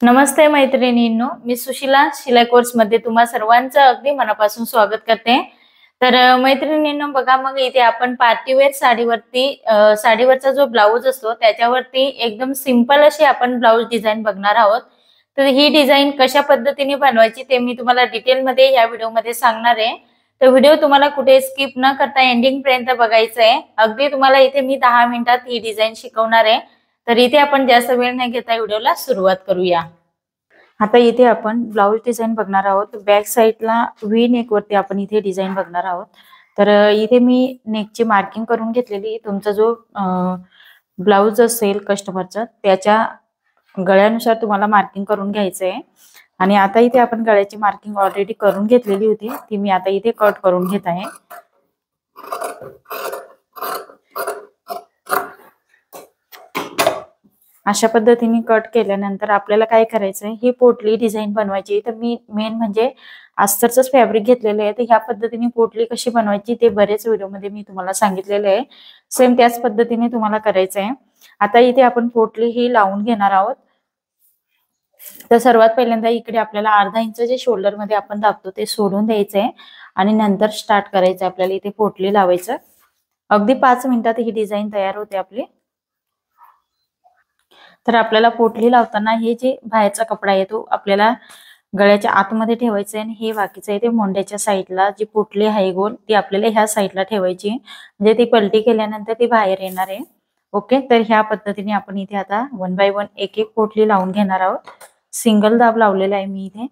नमस्ते मैत्रिणींनो, मी सुशिला शिलाई कोर्स मध्ये तुम्हा सर्वांचं अगदी मनापासून स्वागत करते। तर मैत्रिणींनो बघा, मग इथे आपण पार्टीवेअर साडीवरती साडीवरचा जो ब्लाऊज असतो त्याच्यावरती एकदम सिंपल अशी आपण ब्लाऊज डिझाइन बघणार आहोत। तर ही डिझाइन कशा पद्धतीने बनवायची ते मी तुम्हाला डिटेल मध्ये या व्हिडिओ मध्ये सांगणार आहे। तर व्हिडिओ तुम्हाला कुठे स्किप न करता एंडिंग पर्यंत बघायचा आहे। अगदी तुम्हाला इथे मी 10 मिनिटात ही डिझाइन शिकवणार आहे। तर इथे आपण जास्त वेळ न घेता व्हिडिओला सुरुवात करूया। आता इथे आपण ब्लाऊज डिझाइन बघणार आहोत। बॅक साइडला व्ही नेक वरती आपण इथे डिझाइन बघणार आहोत। तर इथे मी नेकची मार्किंग करून घेतलेली। तुमचा जो ब्लाऊज असेल कस्टमरचा त्याच्या गळ्यानुसार तुम्हाला मार्किंग करून घ्यायचं आहे। आणि आता इथे आपण गळ्याची मार्किंग ऑलरेडी करून घेतलेली होती, ती मी आता इथे कट करून घेत आहे। अशा पद्धतीने कट केल्यानंतर आपल्याला काय करायचं आहे, ही पोटली डिझाइन बनवायची। तर मी मेन म्हणजे अस्तरचंच फॅब्रिक घेतलेलं आहे। तर ह्या पद्धतीने पोटली कशी बनवायची ते बरेच व्हिडिओ मध्ये मी तुम्हाला सांगितलेलं आहे। सेम त्याच पद्धतीने तुम्हाला करायचं आहे। आता इथे आपण पोटली ही लावून घेणार आहोत। तर सर्वात पहिल्यांदा इकडे आपल्याला अर्धा इंच जे शोल्डर मध्ये आपण दाबतो ते सोडून द्यायचं आहे आणि नंतर स्टार्ट करायचं आपल्याला इथे पोटली लावायचं। अगदी 5 मिनिटात ही डिझाइन तयार होते आपली। तर आपल्याला पोटली लावताना हे जे बाहेरचा कपडा आहे तो आपल्याला गळ्याच्या आतमध्ये ठेवायचा आहे आणि हे बाकीचं आहे ते मोंड्याच्या साईडला जी पोटली आहे गोल ती आपल्याला ह्या साईडला ठेवायची, म्हणजे ती पलटी केल्यानंतर ती बाहेर येणार आहे। ओके, तर ह्या पद्धतीने आपण इथे आता 1 बाय 1 एक एक पोटली लावून घेणार आहोत। सिंगल दाब लावलेला आहे मी इथे।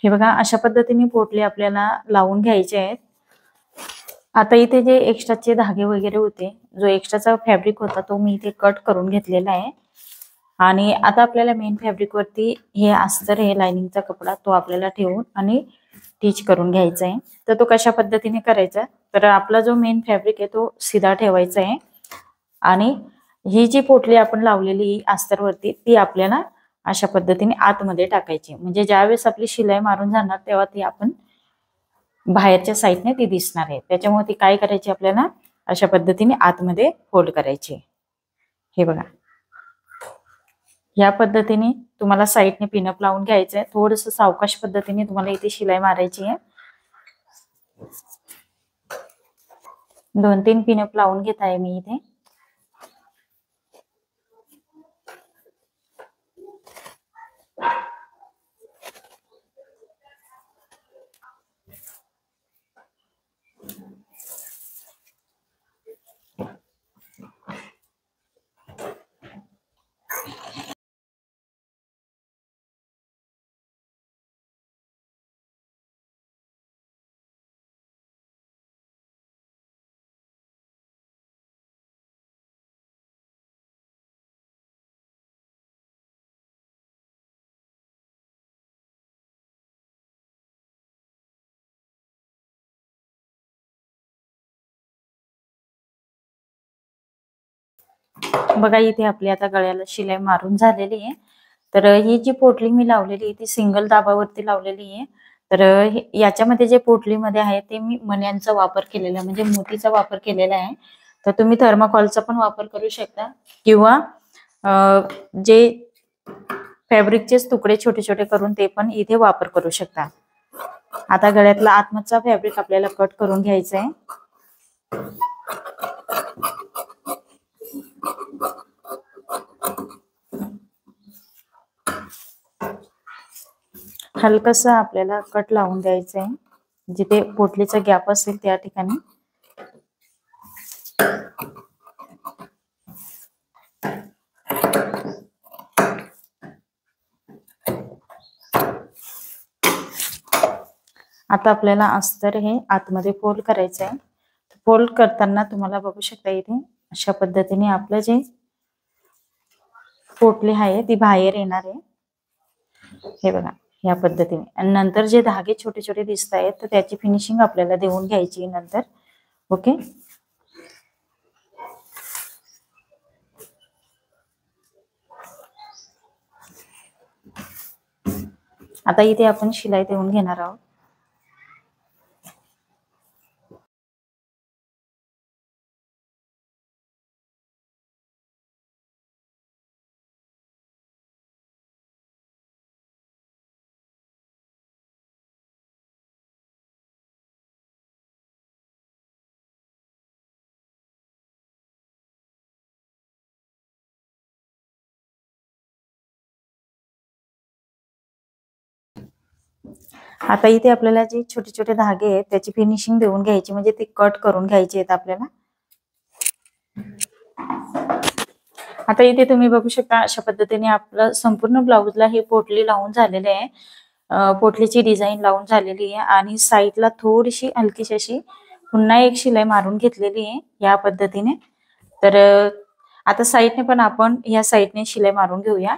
हे बघा, अशा पद्धतीने पोटली आपल्याला लावून घ्यायचे आहेत। आता इथे जे एक्स्ट्राचे धागे वगैरे होते, जो एक्स्ट्राचा फॅब्रिक होता तो मी इथे कट करून घेतलेला आहे। आणि आता आपल्याला मेन फॅब्रिक वरती हे अस्तर हे लाइनिंगचा कपडा तो आपल्याला ठेवून आणि टिच करून घ्यायचा आहे। तर तो कशा पद्धतीने करायचा, तर आपला जो मेन फॅब्रिक आहे तो सीधा ठेवायचा आहे आणि ही जी पोटली आपण लावलेली अस्तर वरती ती आपल्याला अशा पद्धतीने आतमध्ये टाकायची, म्हणजे ज्यावेळेस आपली शिलाई मारून जाणार तेव्हा ती आपण बाहेरच्या साईडने ती दिसणार आहे। त्याच्यामुळे ती काय करायची, आपल्याला अशा पद्धतीने आतमध्ये फोल्ड करायची। हे बघा, या पद्धतीने तुम्हाला साईडने पिनअप लावून घ्यायचं आहे। थोडस सावकाश पद्धतीने तुम्हाला इथे शिलाई मारायची आहे। 2-3 पिनअप लावून घेत आहे मी इथे। बघा, इथे आपली आता गळ्याला शिलाई मारून झालेली आहे। तर ही जी पोटली मी लावलेली आहे ती सिंगल दाबावरती लावलेली आहे। तर याच्यामध्ये जे पोटलीमध्ये आहे ते मी मण्यांचा वापर केलेला आहे, म्हणजे मोतीचा वापर केलेला आहे। तर तुम्ही थर्माकोलचा पण वापर करू शकता किंवा जे फॅब्रिकचेच तुकडे छोटे छोटे करून ते पण इथे वापर करू शकता। आता गळ्यातला आतमधचा फॅब्रिक आपल्याला कट करून घ्यायचा आहे। हलकासा आपल्याला कट लावून द्यायचा आहे, जिथे पोटलीचा गॅप असेल त्या ठिकाणी। आता आपल्याला अस्तर हे आतमध्ये फोल्ड करायचं आहे। फोल्ड करताना तुम्हाला बघू शकता इथे अशा पद्धतीने आपलं जे पोटली आहे ती बाहेर येणार आहे. हे बघा या पद्धतीने. आणि नंतर जे धागे छोटे छोटे दिसत आहेत तर त्याची फिनिशिंग आपल्याला देऊन घ्यायची नंतर. ओके. आता इथे आपण शिलाई देऊन घेणार आहोत. आता इथे आपल्याला जे छोटे छोटे धागे आहेत त्याची फिनिशिंग देऊन घ्यायची, म्हणजे ते कट करून घ्यायचे आहेत आपल्याला. आता इथे तुम्ही बघू शकता अशा पद्धतीने आपलं संपूर्ण ब्लाउजला हे पोटली लावून झालेले आहे. पोटलीची डिझाईन लावून झालेली आहे आणि साईडला थोडीशी हलकीशी अशी पुन्हा एक शिलाई मारून घेतलेली आहे या पद्धतीने. तर आता साईडने पण आपण या साईडने शिलाई मारून घेऊया.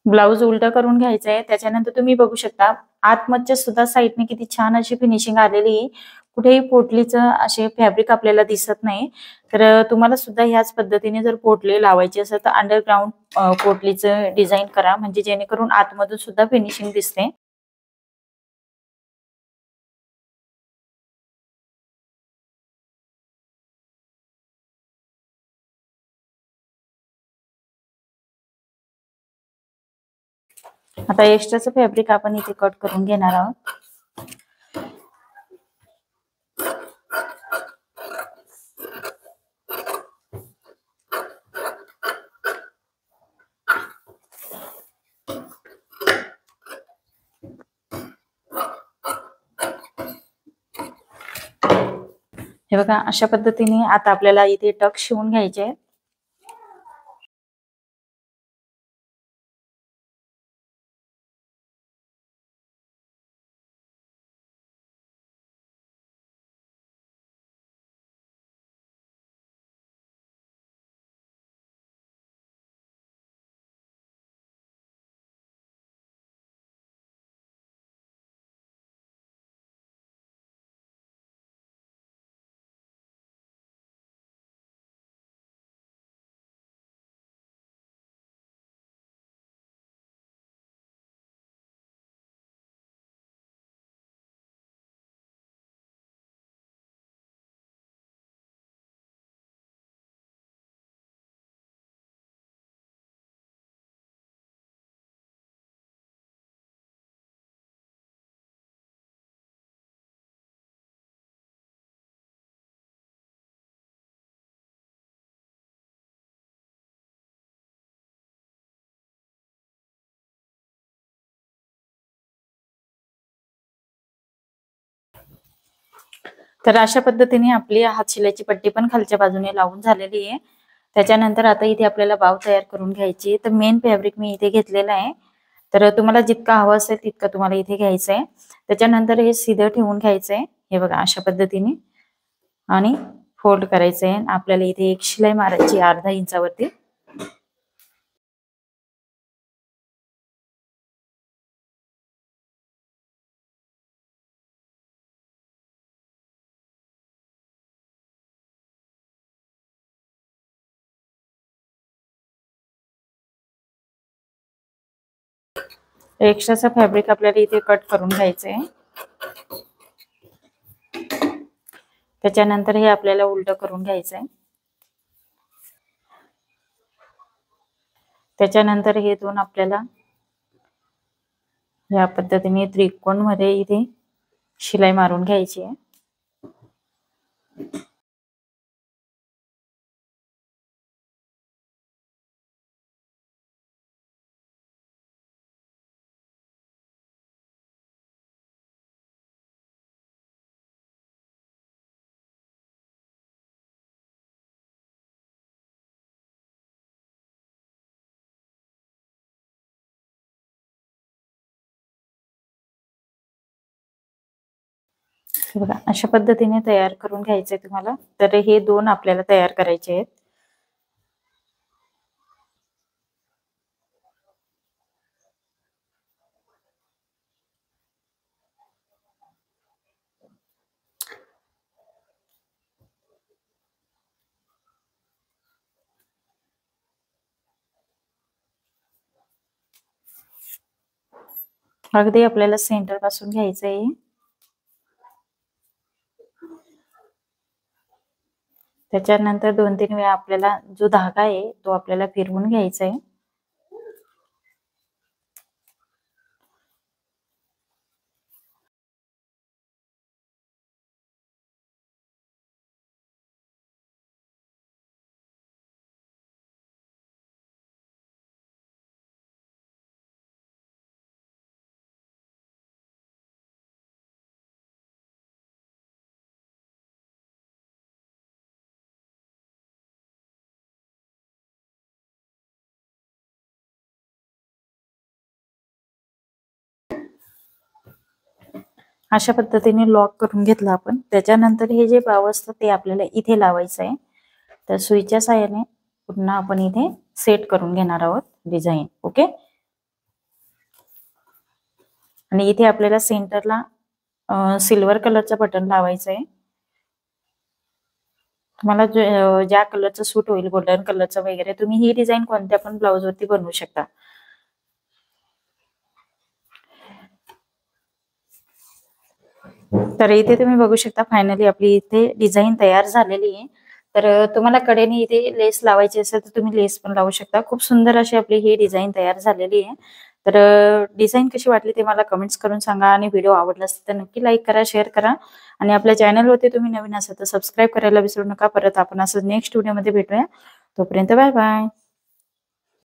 ब्लाऊज उलटा करून घ्यायचा आहे. त्याच्यानंतर तुम्ही बघू शकता आतमधच्या सुद्धा साईडने किती छान अशी फिनिशिंग आलेली आहे. कुठेही पोटलीचं असे फॅब्रिक आपल्याला दिसत नाही. तर तुम्हाला सुद्धा ह्याच पद्धतीने जर पोटली लावायची असेल तर अंडरग्राऊंड पोटलीचं डिझाईन करा, म्हणजे जेणेकरून आतमधून सुद्धा फिनिशिंग दिसते. आता एक्स्ट्राचं फॅब्रिक आपण इथे कट करून घेणार आहोत. हे बघा अशा पद्धतीने आता आपल्याला इथे टक शिवून घ्यायचे. तर अशा पद्धतीने आपली हात शिलाईची पट्टी पण खालच्या बाजूने लावून झालेली आहे. त्याच्यानंतर आता इथे आपल्याला बाव तयार करून घ्यायची. तर मेन फॅब्रिक मी इथे घेतलेला आहे. तर तुम्हाला जितका हवं असेल तितकं तुम्हाला इथे घ्यायचं आहे. त्याच्यानंतर हे सीधं ठेवून घ्यायचंय. हे बघा अशा पद्धतीने आणि फोल्ड करायचंय. आपल्याला इथे एक शिलाई मारायची अर्धा इंचावरती. एक्स्ट्राचा फॅब्रिक आपल्याला इथे कट करून घ्यायचंय. त्याच्यानंतर हे आपल्याला उलट करून घ्यायचंय. त्याच्यानंतर हे दोन आपल्याला या पद्धतीने त्रिकोण मध्ये इथे शिलाई मारून घ्यायची आहे. बघा अशा पद्धतीने तयार करून घ्यायचंय तुम्हाला. तर हे 2 आपल्याला तयार करायचे आहेत. अगदी आपल्याला सेंटर पासून घ्यायचंय. त्याच्यानंतर 2-3 वेळा आपल्याला जो धागा आहे तो आपल्याला फिरवून घ्यायचा आहे. अशा पद्धतीने लॉक करून घेतलं आपण. त्याच्यानंतर हे जे बाव असतं ते आपल्याला इथे लावायचं आहे. तर सुईच्या साहाय्याने पुन्हा आपण इथे सेट करून घेणार आहोत डिझाईन. ओके. आणि इथे आपल्याला सेंटरला सिल्वर कलरचं बटन लावायचं आहे. तुम्हाला ज्या कलरचं सूट होईल, गोल्डन कलरचं वगैरे, तुम्ही ही डिझाईन कोणत्या पण ब्लाउज वरती बनवू शकता. तर इथे तुम्ही बघू शकता फायनली आपली इथे डिझाईन तयार झालेली आहे. तर तुम्हाला कडेने इथे लेस लावायची असेल तर तुम्ही लेस पण लावू शकता. खूप सुंदर अशी आपली ही डिझाईन तयार झालेली आहे. तर डिझाईन कशी वाटली ते मला कमेंट्स करून सांगा आणि व्हिडिओ आवडला असेल तर नक्की लाईक करा, शेअर करा आणि आपल्या चॅनलवरती तुम्ही नवीन असाल तर सबस्क्राईब करायला विसरू नका. परत आपण असं नेक्स्ट व्हिडिओमध्ये भेटूया. तोपर्यंत बाय बाय.